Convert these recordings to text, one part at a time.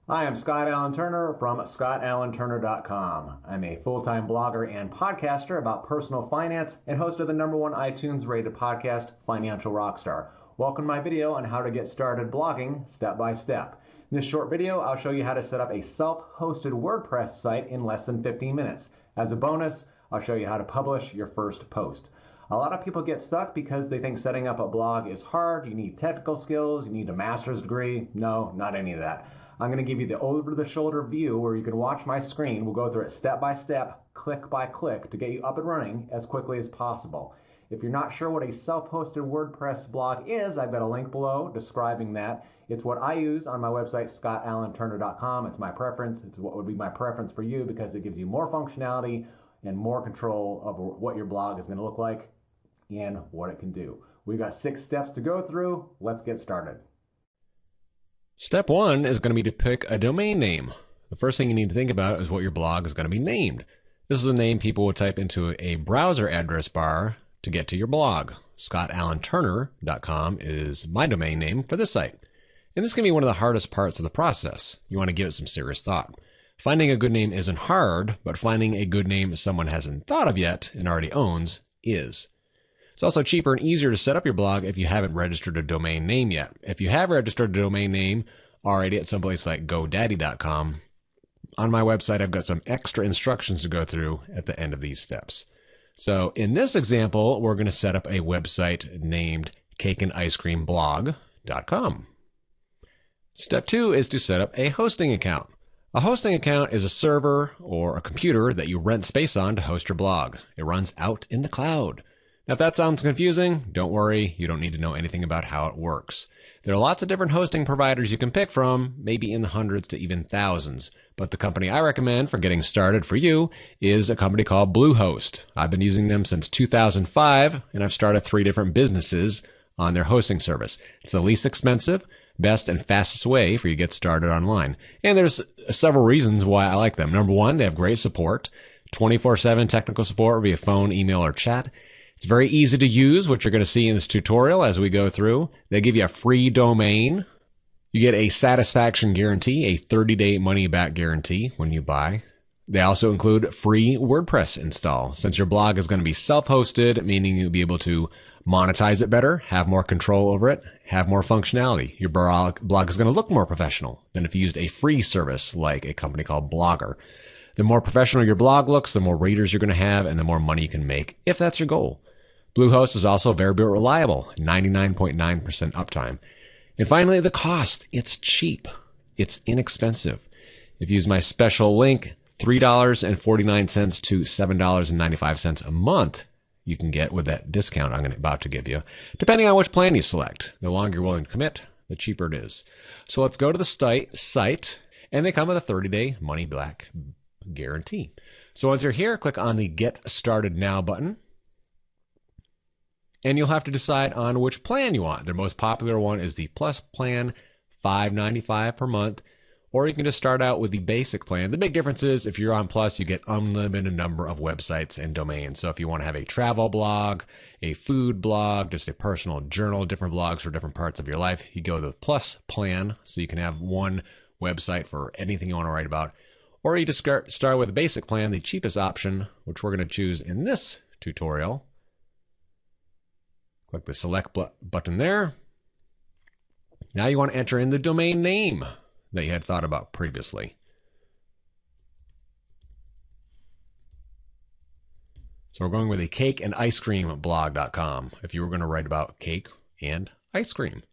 Hi, I'm Scott Allen Turner from scottallenturner.com. I'm a full-time blogger and podcaster about personal finance and host of the #1 iTunes rated podcast, Financial Rockstar. Welcome to my video on how to get started blogging step by step. In this short video, I'll show you how to set up a self-hosted WordPress site in less than 15 minutes. As a bonus, I'll show you how to publish your first post. A lot of people get stuck because they think setting up a blog is hard, you need technical skills, you need a master's degree. No, not any of that. I'm going to give you the over-the-shoulder view where you can watch my screen. We'll go through it step by step, click by click, to get you up and running as quickly as possible. If you're not sure what a self-hosted WordPress blog is, I've got a link below describing that. It's what I use on my website, scottallenturner.com. It's my preference. It's what would be my preference for you because it gives you more functionality and more control of what your blog is going to look like and what it can do. We've got 6 steps to go through. Let's get started. Step 1 is going to be to pick a domain name. The first thing you need to think about is what your blog is going to be named. This is a name people will type into a browser address bar to get to your blog. scottallenturner.com is my domain name for this site. And this can be one of the hardest parts of the process. You want to give it some serious thought. Finding a good name isn't hard, but finding a good name someone hasn't thought of yet and already owns is. It's also cheaper and easier to set up your blog if you haven't registered a domain name yet. If you have registered a domain name already at someplace like GoDaddy.com, on my website I've got some extra instructions to go through at the end of these steps. So in this example, we're going to set up a website named cakeandicecreamblog.com. Step 2 is to set up a hosting account. A hosting account is a server or a computer that you rent space on to host your blog. It runs out in the cloud. Now, if that sounds confusing, don't worry. You don't need to know anything about how it works. There are lots of different hosting providers you can pick from, maybe in the hundreds to even thousands. But the company I recommend for getting started for you is a company called Bluehost. I've been using them since 2005, and I've started 3 different businesses on their hosting service. It's the least expensive, best, and fastest way for you to get started online. And there's several reasons why I like them. Number 1, they have great support, 24/7 technical support via phone, email, or chat. It's very easy to use, which you're going to see in this tutorial as we go through. They give you a free domain. You get a satisfaction guarantee, a 30-day money-back guarantee when you buy. They also include free WordPress install. Since your blog is going to be self-hosted, meaning you'll be able to monetize it better, have more control over it, have more functionality. Your blog is going to look more professional than if you used a free service like a company called Blogger. The more professional your blog looks, the more readers you're going to have, and the more money you can make, if that's your goal. Bluehost is also very reliable, 99.9% uptime. And finally, the cost. It's cheap. It's inexpensive. If you use my special link, $3.49 to $7.95 a month, you can get with that discount I'm about to give you, depending on which plan you select. The longer you're willing to commit, the cheaper it is. So let's go to the site, and they come with a 30-day money-back guarantee. So once you're here, click on the Get Started Now button. And you'll have to decide on which plan you want. Their most popular one is the Plus plan, $5.95 per month, or you can just start out with the basic plan. The big difference is if you're on Plus, you get unlimited number of websites and domains. So if you want to have a travel blog, a food blog, just a personal journal, different blogs for different parts of your life, you go to the Plus plan so you can have one website for anything you want to write about. Or you just start with the basic plan, the cheapest option, which we're going to choose in this tutorial. Click the select button there. Now you want to enter in the domain name that you had thought about previously. So we're going with a cakeandicecreamblog.com if you were going to write about cake and ice cream.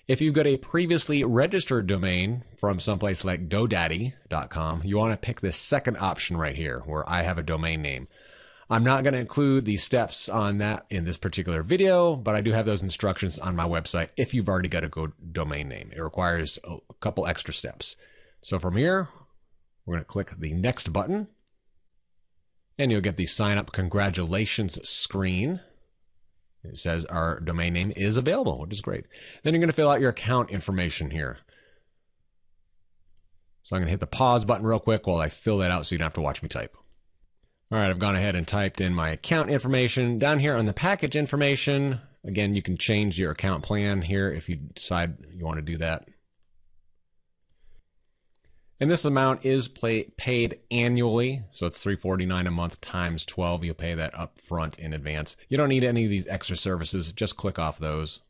If you've got a previously registered domain from someplace like GoDaddy.com, you want to pick this second option right here where I have a domain name. I'm not going to include the steps on that in this particular video, but I do have those instructions on my website if you've already got a domain name. It requires a couple extra steps. So from here, we're going to click the Next button, and you'll get the Sign Up Congratulations screen. It says our domain name is available, which is great. Then you're going to fill out your account information here. So I'm going to hit the pause button real quick while I fill that out so you don't have to watch me type. All right, I've gone ahead and typed in my account information. Down here on the package information, again, you can change your account plan here if you decide you want to do that. And this amount is paid annually, so it's $349 a month times 12. You'll pay that up front in advance. You don't need any of these extra services. Just click off those.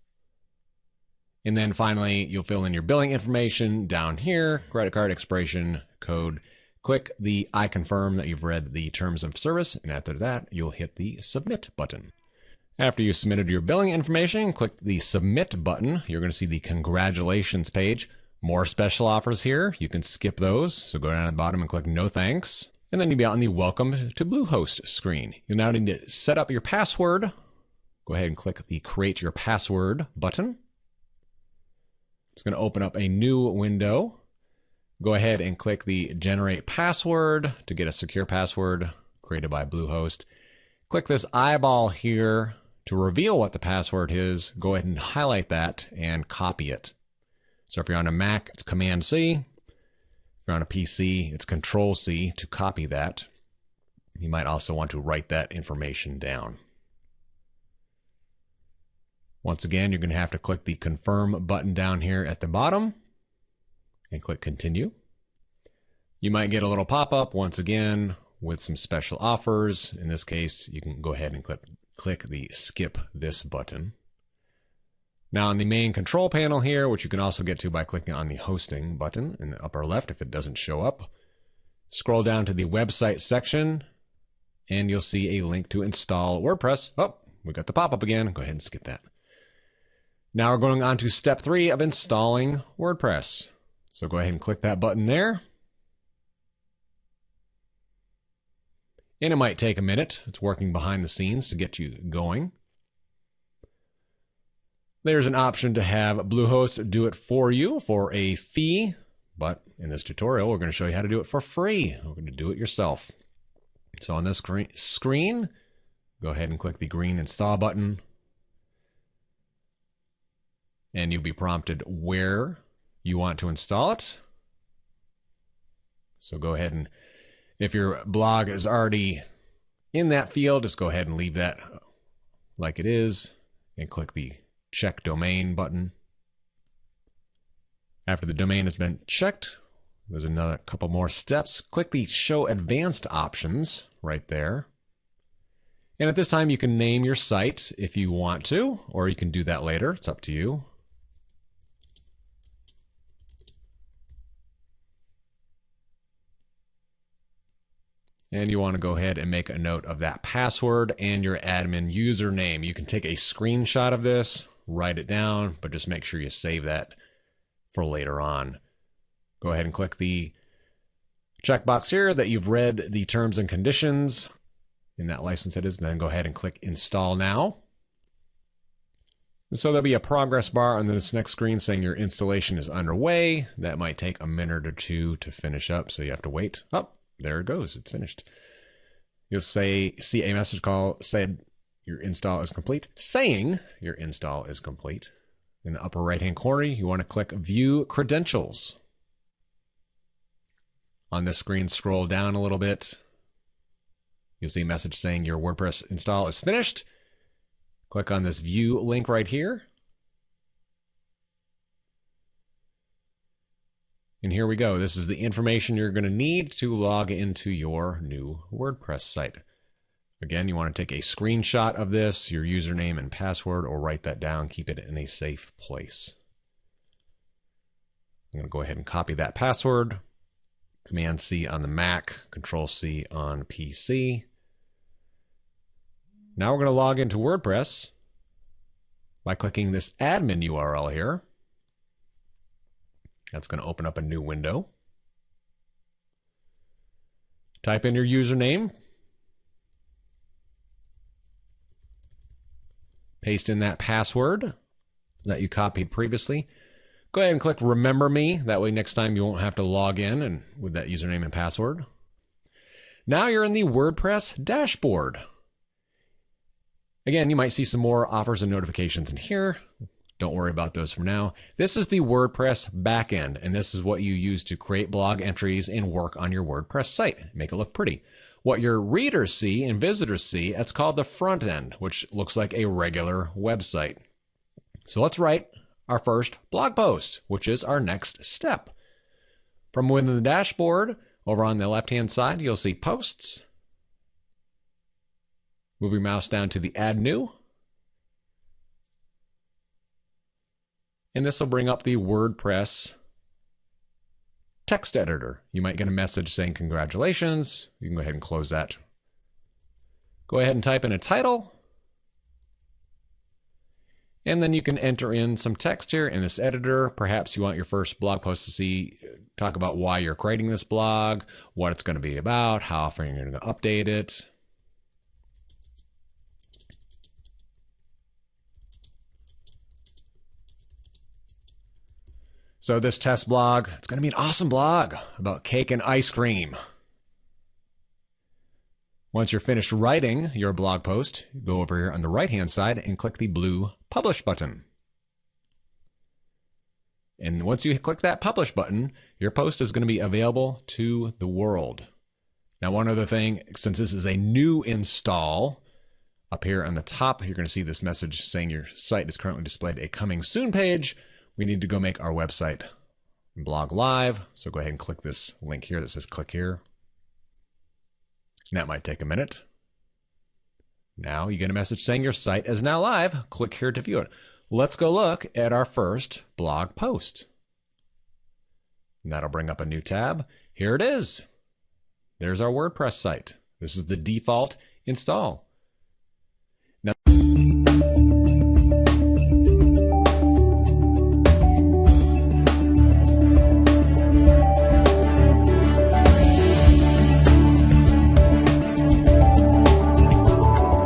And then finally, you'll fill in your billing information down here, credit card expiration code. Click the I confirm that you've read the terms of service, and after that, you'll hit the submit button. After you've submitted your billing information, click the submit button. You're going to see the congratulations page. More special offers here. You can skip those. So go down to the bottom and click no thanks. And then you'll be out on the welcome to Bluehost screen. You'll now need to set up your password. Go ahead and click the create your password button. It's going to open up a new window. Go ahead and click the generate password to get a secure password created by Bluehost. Click this eyeball here to reveal what the password is. Go ahead and highlight that and copy it. So if you're on a Mac, it's Command-C. If you're on a PC, it's Control-C to copy that. You might also want to write that information down. Once again, you're going to have to click the Confirm button down here at the bottom and click Continue. You might get a little pop-up once again with some special offers. In this case, you can go ahead and click the Skip This button. Now on the main control panel here, which you can also get to by clicking on the hosting button in the upper left if it doesn't show up, scroll down to the website section and you'll see a link to install WordPress. Oh, we got the pop-up again. Go ahead and skip that. Now we're going on to step 3 of installing WordPress. So go ahead and click that button there. And it might take a minute. It's working behind the scenes to get you going. There's an option to have Bluehost do it for you for a fee, but in this tutorial, we're going to show you how to do it for free. We're going to do it yourself. So on this screen, go ahead and click the green install button, and you'll be prompted where you want to install it. So go ahead and, if your blog is already in that field, just go ahead and leave that like it is, and click the Check Domain button. After the domain has been checked, there's another couple more steps. Click the Show Advanced options right there. And at this time, you can name your site if you want to, or you can do that later. It's up to you. And you want to go ahead and make a note of that password and your admin username. You can take a screenshot of this, write it down, but just make sure you save that for later on. Go ahead and click the checkbox here that you've read the terms and conditions in that license it is, and then go ahead and click Install Now. And so there'll be a progress bar on this next screen saying your installation is underway. That might take a minute or two to finish up, so you have to wait. Oh, there it goes. It's finished. You'll see a message call said your install is complete, saying your install is complete. In the upper right-hand corner, you want to click View Credentials. On this screen, scroll down a little bit. You'll see a message saying your WordPress install is finished. Click on this View link right here. And here we go. This is the information you're going to need to log into your new WordPress site. Again, you want to take a screenshot of this, your username and password, or write that down. Keep it in a safe place. I'm going to go ahead and copy that password. Command-C on the Mac, Control-C on PC. Now we're going to log into WordPress by clicking this admin URL here. That's going to open up a new window. Type in your username. Paste in that password that you copied previously. Go ahead and click Remember Me. That way next time you won't have to log in and with that username and password. Now you're in the WordPress dashboard. Again, you might see some more offers and notifications in here. Don't worry about those for now. This is the WordPress backend, and this is what you use to create blog entries and work on your WordPress site. Make it look pretty. What your readers see and visitors see, that's called the front end, which looks like a regular website. So let's write our first blog post, which is our next step. From within the dashboard, over on the left-hand side, you'll see Posts. Move your mouse down to the Add New. And this will bring up the WordPress text editor. You might get a message saying congratulations. You can go ahead and close that. Go ahead and type in a title. And then you can enter in some text here in this editor. Perhaps you want your first blog post to talk about why you're creating this blog, what it's going to be about, how often you're going to update it. So this test blog, it's going to be an awesome blog about cake and ice cream. Once you're finished writing your blog post, go over here on the right-hand side and click the blue Publish button. And once you click that Publish button, your post is going to be available to the world. Now, one other thing, since this is a new install, up here on the top, you're going to see this message saying your site is currently displayed a coming soon page. We need to go make our website blog live. So go ahead and click this link here that says click here. And that might take a minute. Now you get a message saying your site is now live. Click here to view it. Let's go look at our first blog post. And that'll bring up a new tab. Here it is. There's our WordPress site. This is the default install.